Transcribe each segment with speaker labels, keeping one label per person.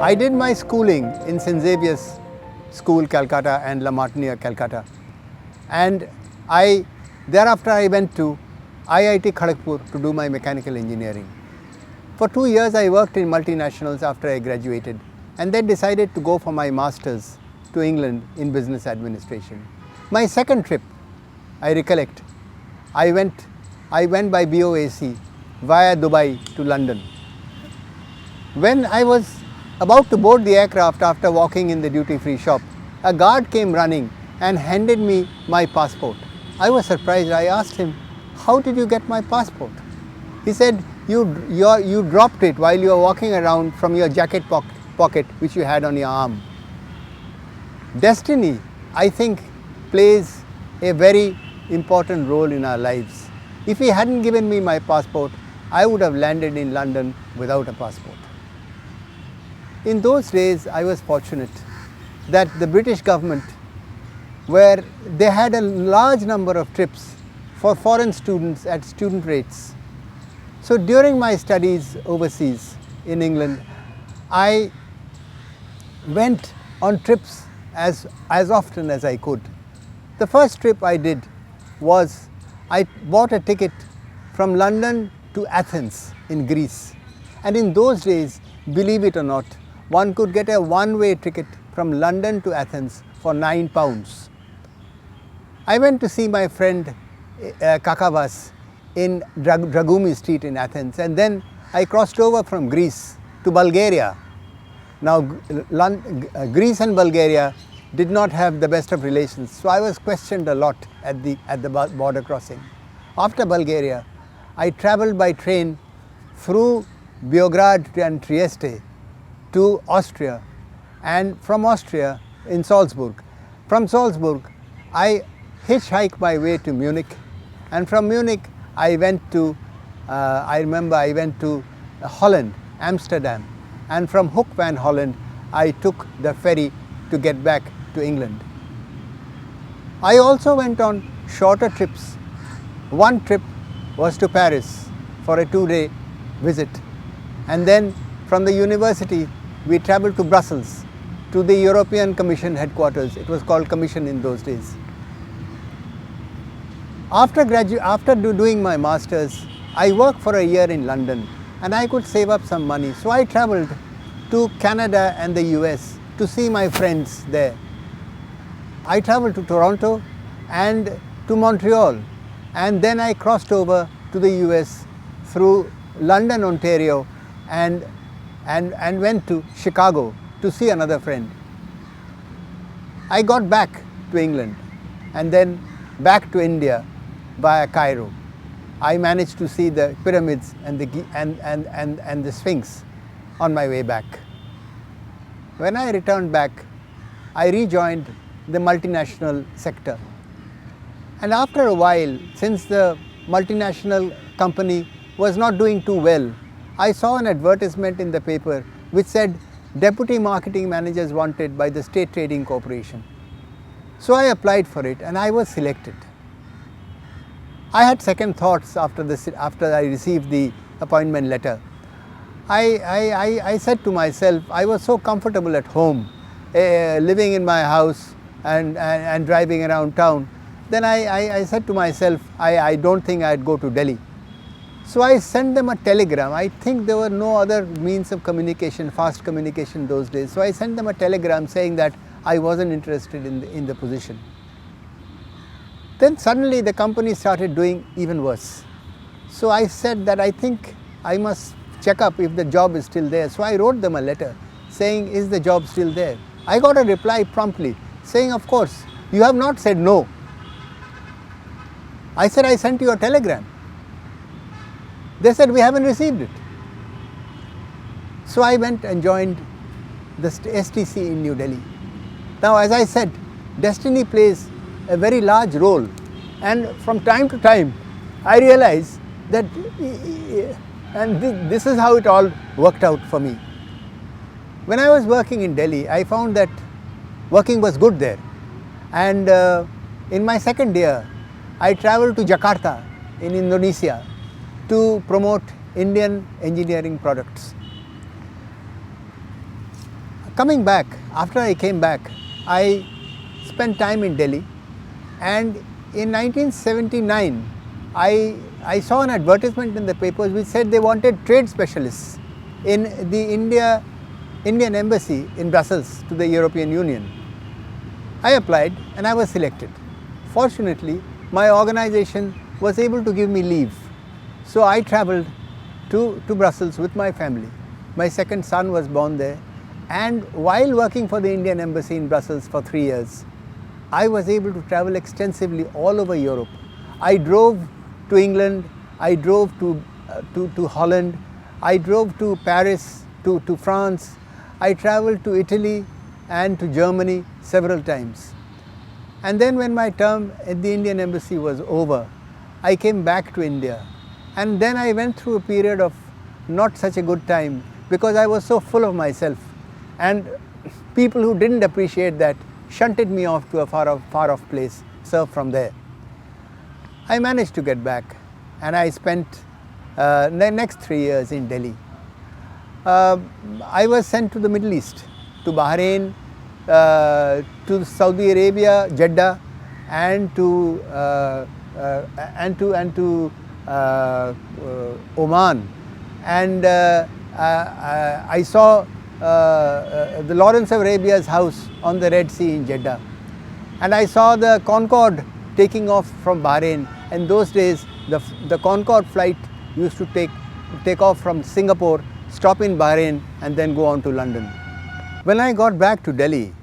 Speaker 1: I did my schooling in St. Xavier's School, Calcutta and La Martiniere, Calcutta. And thereafter I went to IIT Kharagpur to do my mechanical engineering. For 2 years I worked in multinationals after I graduated, and then decided to go for my masters to England in business administration. My second trip, I recollect, I went by BOAC via Dubai to London. When I was about to board the aircraft after walking in the duty-free shop, a guard came running and handed me my passport. I was surprised. I asked him, "How did you get my passport?" He said, you dropped it while you were walking around from your jacket pocket which you had on your arm." Destiny, I think, plays a very important role in our lives. If he hadn't given me my passport, I would have landed in London without a passport. In those days, I was fortunate that the British government, where they had a large number of trips for foreign students at student rates. So during my studies overseas in England, I went on trips as often as I could. The first trip I did was I bought a ticket from London to Athens in Greece. And in those days, believe it or not, one could get a one-way ticket from London to Athens for £9. I went to see my friend Kakavas in Dragumi Street in Athens, and then I crossed over from Greece to Bulgaria. Now Greece and Bulgaria did not have the best of relations, so I was questioned a lot at the border crossing. After Bulgaria, I travelled by train through Beograd and Trieste to Austria, and from Austria in Salzburg. From Salzburg, I hitchhiked my way to Munich, and from Munich I went to, I remember I went to Holland, Amsterdam, and from Hoek van Holland I took the ferry to get back to England. I also went on shorter trips. One trip was to Paris for a 2-day visit, and then from the university we travelled to Brussels to the European Commission headquarters. It was called Commission in those days. After doing my masters, I worked for a year in London, and I could save up some money. So I travelled to Canada and the US to see my friends there. I travelled to Toronto and to Montreal, and then I crossed over to the US through London, Ontario, and went to Chicago to see another friend. I got back to England and then back to India via Cairo. I managed to see the pyramids and the Sphinx on my way back. When I returned back, I rejoined the multinational sector. And after a while, since the multinational company was not doing too well, I saw an advertisement in the paper which said Deputy Marketing Managers wanted by the State Trading Corporation. So I applied for it and I was selected. I had second thoughts after I received the appointment letter. I said to myself, I was so comfortable at home, living in my house and driving around town. Then I said to myself, I don't think I'd go to Delhi. So I sent them a telegram. I think there were no other means of communication, fast communication those days. So I sent them a telegram saying that I wasn't interested in the position. Then suddenly the company started doing even worse. So I said that I think I must check up if the job is still there. So I wrote them a letter saying, is the job still there? I got a reply promptly saying, of course, you have not said no. I said, I sent you a telegram. They said, we haven't received it. So I went and joined the STC in New Delhi. Now, as I said, destiny plays a very large role, and from time to time I realize that, and this is how it all worked out for me. When I was working in Delhi, I found that working was good there, and in my second year I travelled to Jakarta in Indonesia to promote Indian engineering products. Coming back, after I came back, I spent time in Delhi, and in 1979, I saw an advertisement in the papers which said they wanted trade specialists in the Indian embassy in Brussels to the European Union. I applied and I was selected. Fortunately, my organization was able to give me leave. So I traveled to Brussels with my family. My second son was born there, and while working for the Indian embassy in Brussels for 3 years, I was able to travel extensively all over Europe. I drove to England, I drove to Holland, I drove to Paris, to France, I traveled to Italy and to Germany several times. And then when my term at the Indian embassy was over, I came back to India, and then I went through a period of not such a good time because I was so full of myself, and people who didn't appreciate that shunted me off to a far off place, served from there. I managed to get back, and I spent the next 3 years in Delhi. I was sent to the Middle East, to Bahrain, to Saudi Arabia, Jeddah, and to Oman, and I saw the Lawrence of Arabia's house on the Red Sea in Jeddah, and I saw the Concorde taking off from Bahrain. In those days, the Concorde flight used to take off from Singapore, stop in Bahrain, and then go on to London. When I got back to Delhi,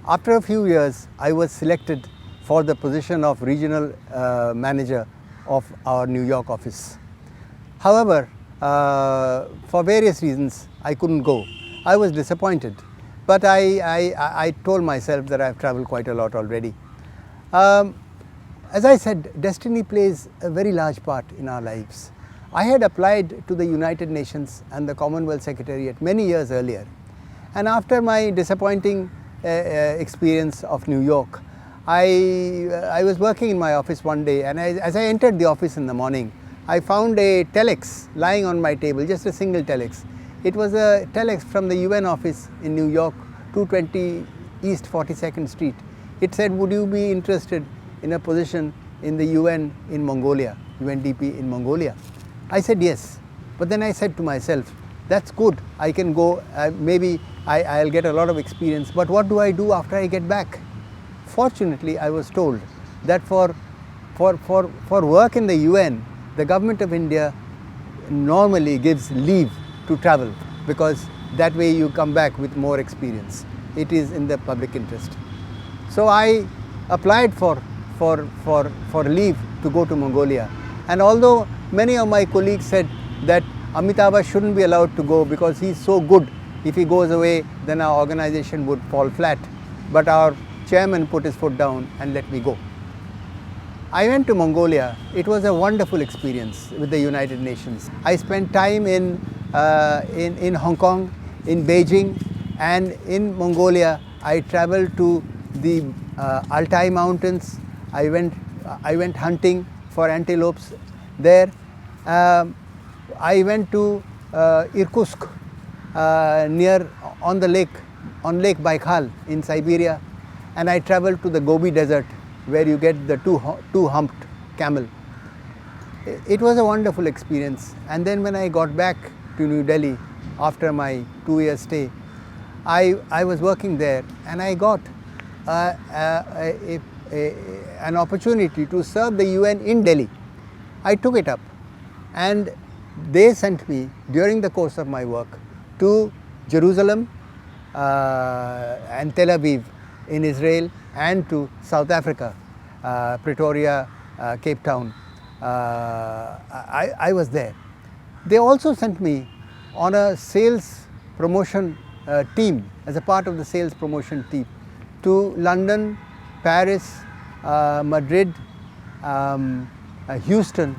Speaker 1: after a few years, I was selected for the position of regional manager of our New York office. However, for various reasons, I couldn't go. I was disappointed, but I told myself that I've traveled quite a lot already. As I said, destiny plays a very large part in our lives. I had applied to the United Nations and the Commonwealth Secretariat many years earlier, and after my disappointing experience of New York, I was working in my office one day, and as I entered the office in the morning, I found a telex lying on my table, just a single telex. It was a telex from the UN office in New York, 220 East 42nd Street. It said, would you be interested in a position in the UN in Mongolia, UNDP in Mongolia? I said yes, but then I said to myself, that's good, I can go, maybe I'll get a lot of experience, but what do I do after I get back? Fortunately, I was told that for work in the UN, the government of India normally gives leave to travel, because that way you come back with more experience. It is in the public interest. So I applied for leave to go to Mongolia, and although many of my colleagues said that Amitava shouldn't be allowed to go because he's so good, if he goes away then our organization would fall flat, but our chairman put his foot down and let me go. I went to Mongolia. It was a wonderful experience with the United Nations. I spent time in Hong Kong, in Beijing, and in Mongolia I traveled to the Altai mountains. I went hunting for antelopes there. I went to Irkutsk, on Lake Baikal in Siberia, and I traveled to the Gobi Desert, where you get the two-humped camel. It was a wonderful experience. And then when I got back to New Delhi after my 2-year stay, I was working there, and I got an opportunity to serve the UN in Delhi. I took it up, and they sent me during the course of my work to Jerusalem and Tel Aviv in Israel, and to South Africa, Pretoria, Cape Town. I was there. They also sent me on a sales promotion team, as a part of the sales promotion team, to London, Paris, Madrid, Houston,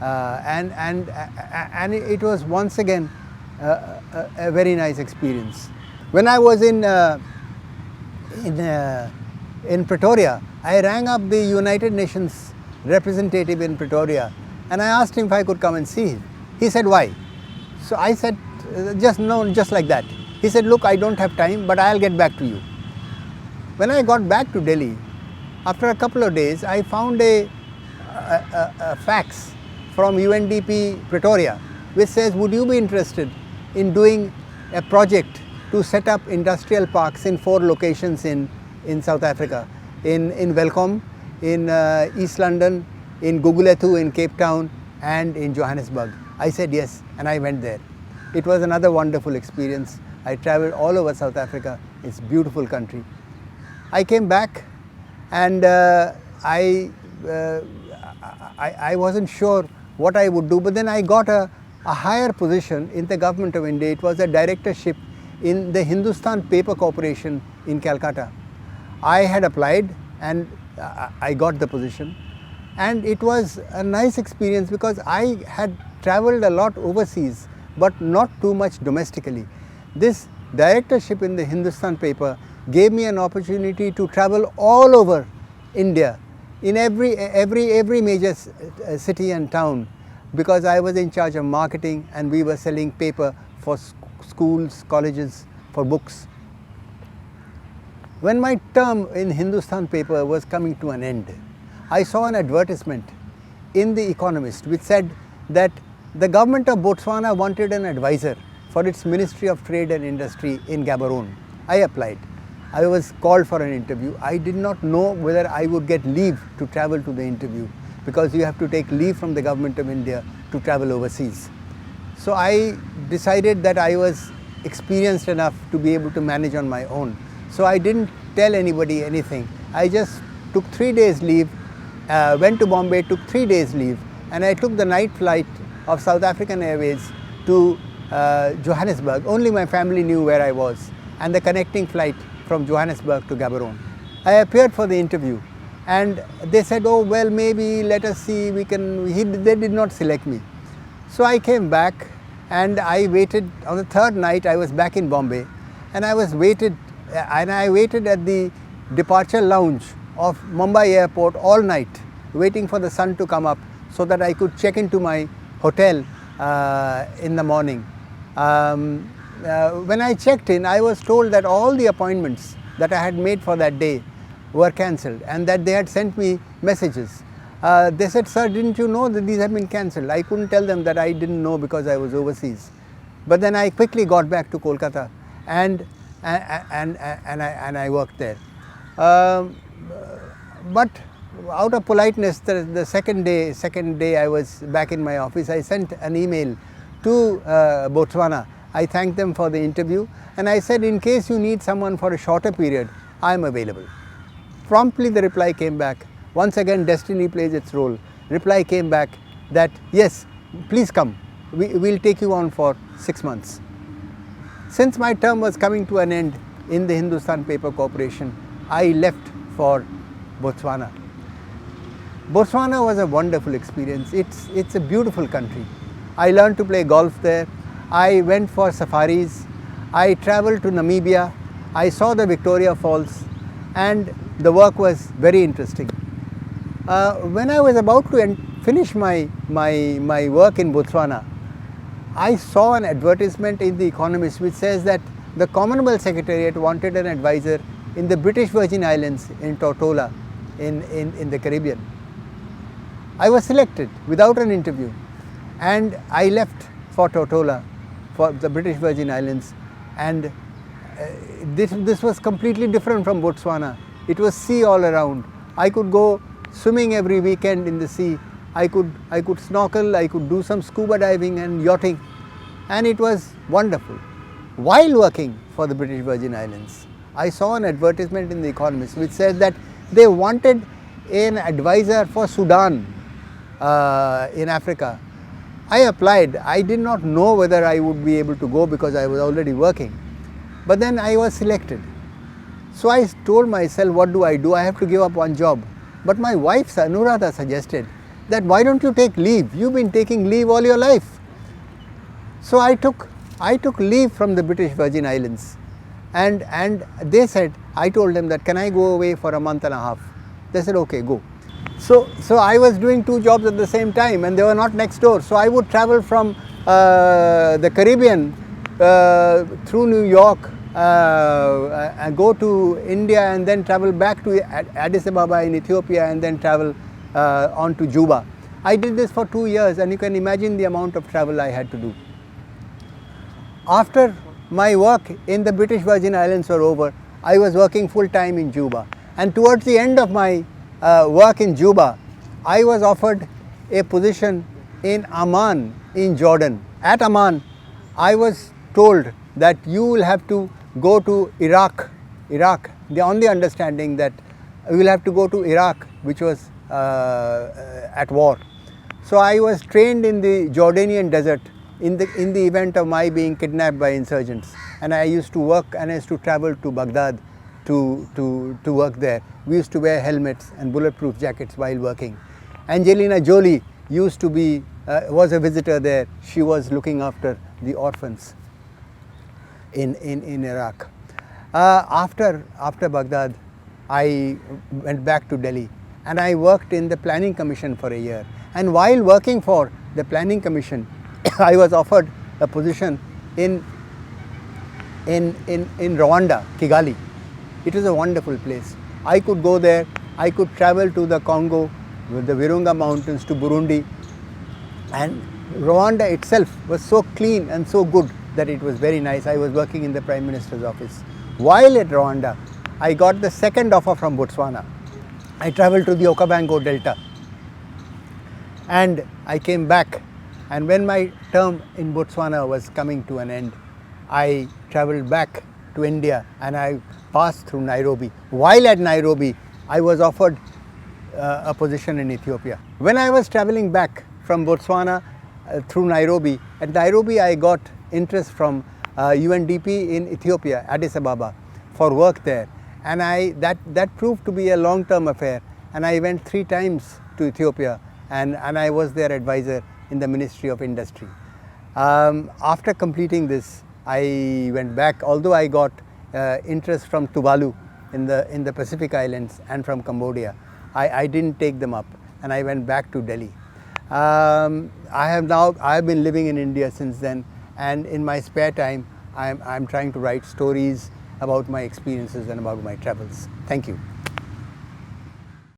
Speaker 1: and it was once again a very nice experience. When I was in Pretoria, I rang up the United Nations representative in Pretoria, and I asked him if I could come and see him. He said, why? So I said, just like that. He said, look, I don't have time, but I'll get back to you. When I got back to Delhi, after a couple of days, I found a fax from UNDP Pretoria, which says, would you be interested in doing a project to set up industrial parks in 4 locations in South Africa, in Welkom, in East London, in Gugulethu in Cape Town, and in Johannesburg. I said yes, and I went there. It was another wonderful experience. I traveled all over South Africa. It's a beautiful country. I came back, and I wasn't sure what I would do, but then I got a higher position in the government of India. It was a directorship in the Hindustan Paper Corporation in Calcutta. I had applied, and I got the position, and it was a nice experience because I had traveled a lot overseas, but not too much domestically. This directorship in the Hindustan paper gave me an opportunity to travel all over India, in every major city and town, because I was in charge of marketing and we were selling paper for schools, colleges, for books. When my term in Hindustan paper was coming to an end, I saw an advertisement in The Economist which said that the government of Botswana wanted an advisor for its Ministry of Trade and Industry in Gaborone. I applied. I was called for an interview. I did not know whether I would get leave to travel to the interview, because you have to take leave from the government of India to travel overseas. So I decided that I was experienced enough to be able to manage on my own. So I didn't tell anybody anything. I just took 3 days leave, went to Bombay, took 3 days leave, and I took the night flight of South African Airways to Johannesburg. Only my family knew where I was, and the connecting flight from Johannesburg to Gaborone. I appeared for the interview, and they said, oh well, maybe let us see, they did not select me. So I came back, and I waited. On the 3rd night I was back in Bombay, and I waited at the departure lounge of Mumbai airport all night, waiting for the sun to come up so that I could check into my hotel in the morning. When I checked in, I was told that all the appointments that I had made for that day were cancelled, and that they had sent me messages. They said, sir, didn't you know that these have been cancelled? I couldn't tell them that I didn't know because I was overseas. But then I quickly got back to Kolkata, and I worked there. But out of politeness, the second day I was back in my office, I sent an email to Botswana. I thanked them for the interview, and I said, in case you need someone for a shorter period, I am available. Promptly the reply came back. Once again, destiny plays its role. Reply came back that, yes, please come. We'll take you on for 6 months. Since my term was coming to an end in the Hindustan Paper Corporation, I left for Botswana. Botswana was a wonderful experience. It's a beautiful country. I learned to play golf there. I went for safaris. I traveled to Namibia. I saw the Victoria Falls, and the work was very interesting. When I was about to finish my work in Botswana, I saw an advertisement in The Economist which says that the Commonwealth Secretariat wanted an advisor in the British Virgin Islands in Tortola in the Caribbean. I was selected without an interview, and I left for Tortola, for the British Virgin Islands, and this was completely different from Botswana. It was sea all around. I could go swimming every weekend in the sea. I could snorkel, I could do some scuba diving and yachting, and it was wonderful. While working for the British Virgin Islands, I saw an advertisement in The Economist which said that they wanted an advisor for Sudan in Africa. I applied. I did not know whether I would be able to go because I was already working, but then I was selected. So I told myself, what do? I have to give up one job. But my wife Anuradha suggested that, why don't you take leave? You've been taking leave all your life. So I took leave from the British Virgin Islands, and they said, I told them that, can I go away for a month and a half? They said, okay, go. So I was doing 2 jobs at the same time, and they were not next door. So I would travel from the Caribbean through New York and go to India and then travel back to Addis Ababa in Ethiopia and then travel on to Juba. I did this for 2 years, and you can imagine the amount of travel I had to do. After my work in the British Virgin Islands were over, I was working full time in Juba, and towards the end of my work in Juba, I was offered a position in Amman in Jordan. At Amman, I was told that you will have to go to Iraq, on the understanding that we will have to go to Iraq, which was at war. So I was trained in the Jordanian desert in the event of my being kidnapped by insurgents, and I used to work and I used to travel to Baghdad to work there. We used to wear helmets and bulletproof jackets while working. Angelina Jolie used to be was a visitor there. She was looking after the orphans in Iraq. After Baghdad, I went back to Delhi and I worked in the Planning Commission for a year. And while working for the Planning Commission, I was offered a position in Rwanda, Kigali. It was a wonderful place. I could go there. I could travel to the Congo, with the Virunga Mountains, to Burundi, and Rwanda itself was so clean and so good that it was very nice. I was working in the Prime Minister's office. While at Rwanda, I got the second offer from Botswana. I traveled to the Okavango Delta and I came back, and when my term in Botswana was coming to an end, I traveled back to India and I passed through Nairobi. While at Nairobi, I was offered a position in Ethiopia. When I was traveling back from Botswana through Nairobi, at Nairobi I got interest from UNDP in Ethiopia, Addis Ababa, for work there, and that proved to be a long-term affair, and I went 3 times to Ethiopia, and I was their advisor in the Ministry of Industry. After completing this, I went back, although I got interest from Tuvalu in the Pacific Islands and from Cambodia. I didn't take them up, and I went back to Delhi. I have been living in India since then, and in my spare time I'm trying to write stories about my experiences and about my travels. Thank you.